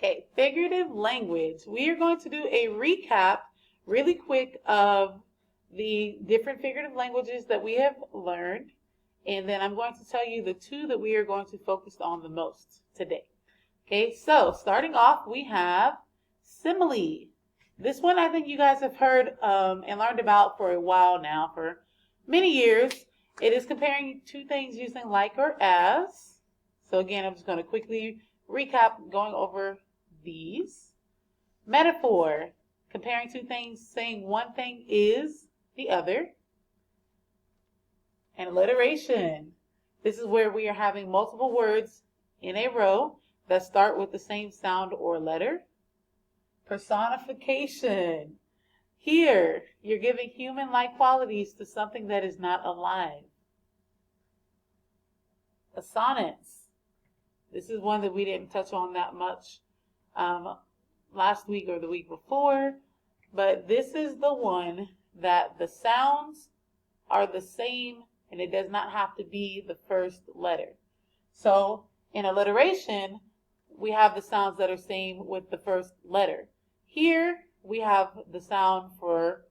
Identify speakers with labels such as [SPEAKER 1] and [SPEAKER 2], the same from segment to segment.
[SPEAKER 1] Okay, figurative language. We are going to do a recap really quick of the different figurative languages that we have learned. And then I'm going to tell you the two that we are going to focus on the most today. Okay, so starting off, we have simile. This one I think you guys have heard and learned about for a while now, for many years. It is comparing two things using like or as. So again, I'm just going to quickly recap going over these. Metaphor, comparing two things, saying one thing is the other. And alliteration, this is where we are having multiple words in a row that start with the same sound or letter. Personification, here you're giving human-like qualities to something that is not alive. Sonnets, this is one that we didn't touch on that much last week or the week before, but this is the one that the sounds are the same and it does not have to be the first letter. So in alliteration, we have the sounds that are same with the first letter. Here we have the sound for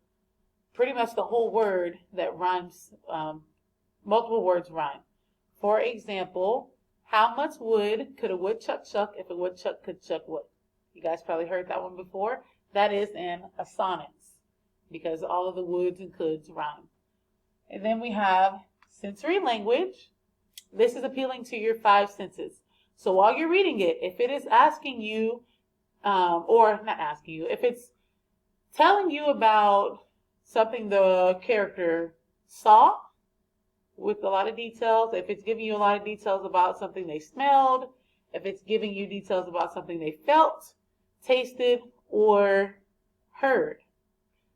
[SPEAKER 1] pretty much the whole word that rhymes, multiple words rhyme. For example, how much wood could a woodchuck chuck if a woodchuck could chuck wood? You guys probably heard that one before. That is in a sonnets because all of the woods and coulds rhyme. And then we have sensory language. This is appealing to your five senses. So while you're reading it, if it is asking you, or not asking you, if it's telling you about something the character saw with a lot of details, if it's giving you a lot of details about something they smelled, if it's giving you details about something they felt, tasted, or heard,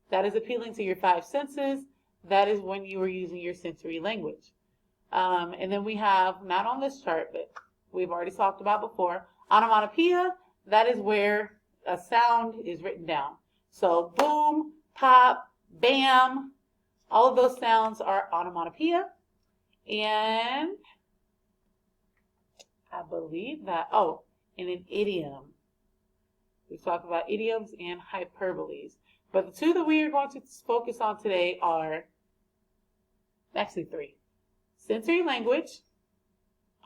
[SPEAKER 1] that is appealing to your five senses. That is when you are using your sensory language. And then we have, not on this chart, but we've already talked about before, onomatopoeia. That is where a sound is written down. So boom, pop, bam, all of those sounds are onomatopoeia. And I believe that, and an idiom. We've talked about idioms and hyperboles. But the two that we are going to focus on today are, actually three. Sensory language,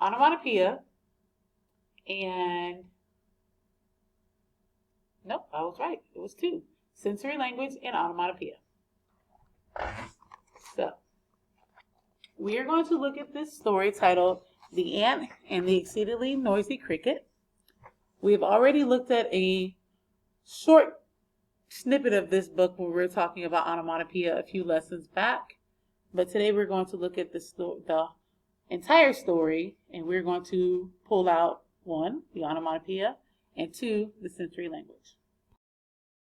[SPEAKER 1] onomatopoeia, and, nope, I was right. It was two. Sensory language and onomatopoeia. So, we are going to look at this story titled The Ant and the Exceedingly Noisy Cricket. We've already looked at a short snippet of this book when we were talking about onomatopoeia a few lessons back. But today we're going to look at the entire story, and we're going to pull out one, the onomatopoeia, and two, the sensory language.